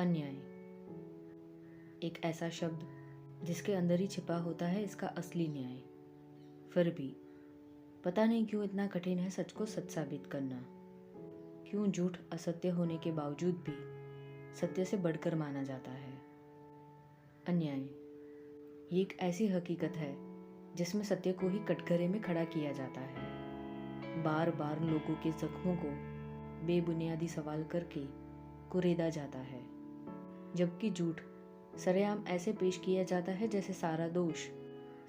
अन्याय एक ऐसा शब्द जिसके अंदर ही छिपा होता है इसका असली न्याय। फिर भी पता नहीं क्यों इतना कठिन है सच को सच साबित करना। क्यों झूठ असत्य होने के बावजूद भी सत्य से बढ़कर माना जाता है। अन्याय ये एक ऐसी हकीकत है जिसमें सत्य को ही कटघरे में खड़ा किया जाता है। बार बार लोगों के जख्मों को बेबुनियादी सवाल करके कुरेदा जाता है, जबकि झूठ सरेआम ऐसे पेश किया जाता है जैसे सारा दोष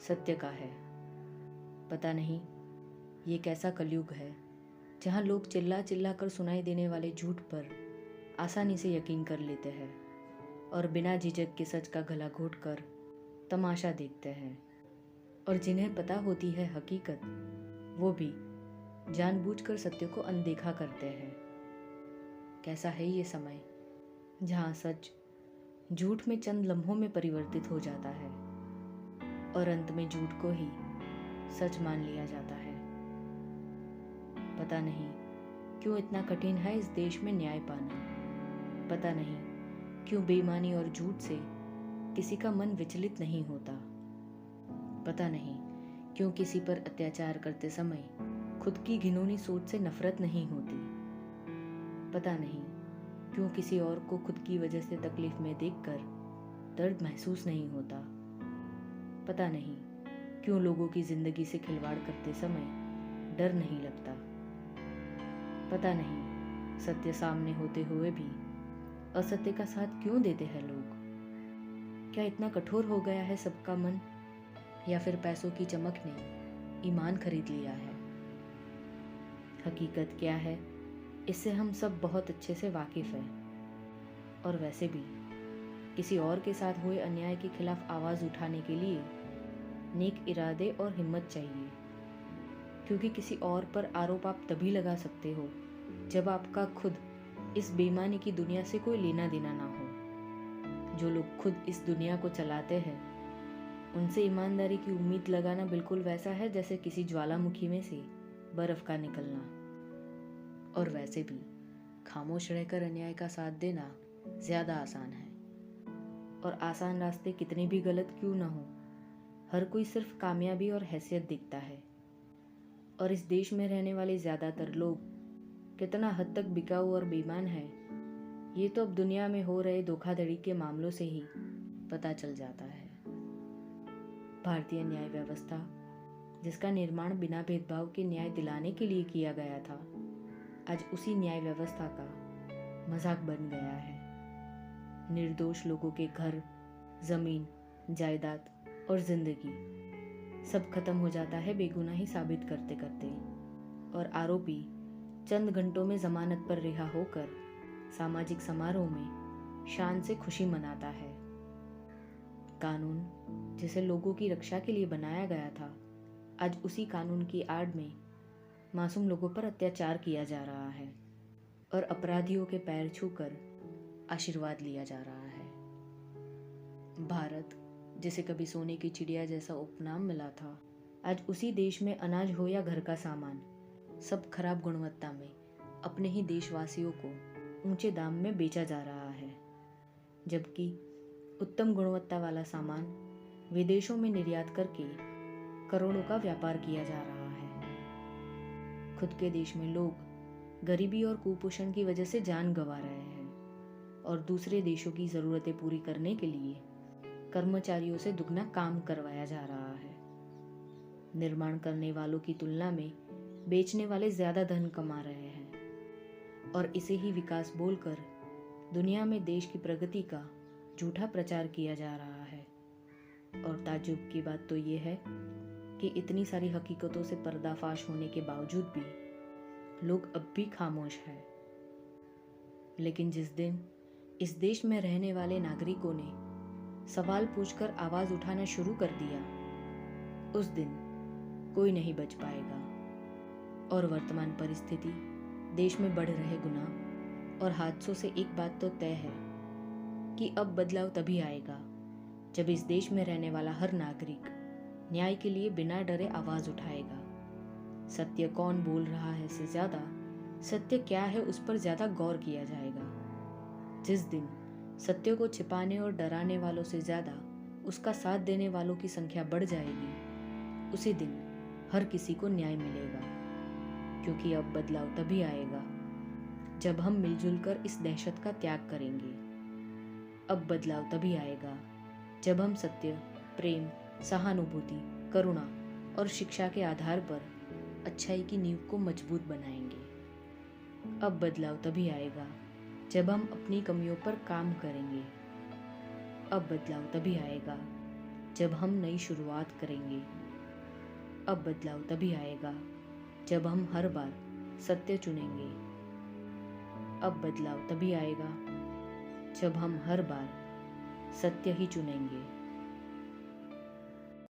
सत्य का है। पता नहीं ये कैसा कलयुग है जहाँ लोग चिल्ला चिल्ला कर सुनाई देने वाले झूठ पर आसानी से यकीन कर लेते हैं और बिना झिझक के सच का गला घोट कर तमाशा देखते हैं, और जिन्हें पता होती है हकीकत वो भी जानबूझकर सत्य को अनदेखा करते हैं। कैसा है ये समय जहाँ सच झूठ में चंद लम्हों में परिवर्तित हो जाता है और अंत में झूठ को ही सच मान लिया जाता है। पता नहीं क्यों इतना कठिन है इस देश में न्याय पाना। पता नहीं क्यों बेईमानी और झूठ से किसी का मन विचलित नहीं होता। पता नहीं क्यों किसी पर अत्याचार करते समय खुद की घिनौनी सोच से नफरत नहीं होती। पता नहीं क्यों किसी और को खुद की वजह से तकलीफ में देखकर दर्द महसूस नहीं होता। पता नहीं क्यों लोगों की जिंदगी से खिलवाड़ करते समय डर नहीं लगता। पता नहीं सत्य सामने होते हुए भी असत्य का साथ क्यों देते हैं लोग। क्या इतना कठोर हो गया है सबका मन, या फिर पैसों की चमक ने ईमान खरीद लिया है। हकीकत क्या है इससे हम सब बहुत अच्छे से वाकिफ हैं, और वैसे भी किसी और के साथ हुए अन्याय के खिलाफ आवाज़ उठाने के लिए नेक इरादे और हिम्मत चाहिए, क्योंकि किसी और पर आरोप आप तभी लगा सकते हो जब आपका खुद इस बेईमानी की दुनिया से कोई लेना देना ना हो। जो लोग खुद इस दुनिया को चलाते हैं उनसे ईमानदारी की उम्मीद लगाना बिल्कुल वैसा है जैसे किसी ज्वालामुखी में से बर्फ का निकलना। और वैसे भी खामोश रहकर अन्याय का साथ देना ज़्यादा आसान है, और आसान रास्ते कितने भी गलत क्यों ना हो, हर कोई सिर्फ कामयाबी और हैसियत दिखता है। और इस देश में रहने वाले ज़्यादातर लोग कितना हद तक बिकाऊ और बेईमान है ये तो अब दुनिया में हो रहे धोखाधड़ी के मामलों से ही पता चल जाता है। भारतीय न्याय व्यवस्था, जिसका निर्माण बिना भेदभाव के न्याय दिलाने के लिए किया गया था, आज उसी न्याय व्यवस्था का मजाक बन गया है। निर्दोष लोगों के घर, जमीन, जायदाद और जिंदगी सब खत्म हो जाता है बेगुनाही साबित करते करते, और आरोपी चंद घंटों में जमानत पर रिहा होकर सामाजिक समारोह में शान से खुशी मनाता है। कानून जिसे लोगों की रक्षा के लिए बनाया गया था, आज उसी कानून की आड़ में मासूम लोगों पर अत्याचार किया जा रहा है और अपराधियों के पैर छूकर आशीर्वाद लिया जा रहा है। भारत, जिसे कभी सोने की चिड़िया जैसा उपनाम मिला था, आज उसी देश में अनाज हो या घर का सामान सब खराब गुणवत्ता में अपने ही देशवासियों को ऊंचे दाम में बेचा जा रहा है, जबकि उत्तम गुणवत्ता वाला सामान विदेशों में निर्यात करके करोड़ों का व्यापार किया जा रहा है। खुद के देश में लोग गरीबी और कुपोषण की वजह से जान गंवा रहे हैं, और दूसरे देशों की ज़रूरतें पूरी करने के लिए कर्मचारियों से दुगना काम करवाया जा रहा है। निर्माण करने वालों की तुलना में बेचने वाले ज़्यादा धन कमा रहे हैं, और इसे ही विकास बोलकर दुनिया में देश की प्रगति का झूठा प्रचार किया जा रहा है। और ताज्जुब की बात तो ये है कि इतनी सारी हकीकतों से पर्दाफाश होने के बावजूद भी लोग अब भी खामोश हैं। लेकिन जिस दिन इस देश में रहने वाले नागरिकों ने सवाल पूछकर आवाज़ उठाना शुरू कर दिया, उस दिन कोई नहीं बच पाएगा। और वर्तमान परिस्थिति, देश में बढ़ रहे गुनाह और हादसों से एक बात तो तय है कि अब बदलाव तभी आएगा जब इस देश में रहने वाला हर नागरिक न्याय के लिए बिना डरे आवाज़ उठाएगा। सत्य कौन बोल रहा है से ज़्यादा सत्य क्या है उस पर ज़्यादा गौर किया जाएगा। जिस दिन सत्य को छिपाने और डराने वालों से ज़्यादा उसका साथ देने वालों की संख्या बढ़ जाएगी, उसी दिन हर किसी को न्याय मिलेगा। क्योंकि अब बदलाव तभी आएगा जब हम मिलजुल कर इस दहशत का त्याग करेंगे। अब बदलाव तभी आएगा जब हम सत्य, प्रेम, सहानुभूति, करुणा और शिक्षा के आधार पर अच्छाई की नींव को मजबूत बनाएंगे। अब बदलाव तभी आएगा जब हम अपनी कमियों पर काम करेंगे। अब बदलाव तभी आएगा जब हम नई शुरुआत करेंगे। अब बदलाव तभी आएगा जब हम हर बार सत्य चुनेंगे। अब बदलाव तभी आएगा जब हम हर बार सत्य ही चुनेंगे।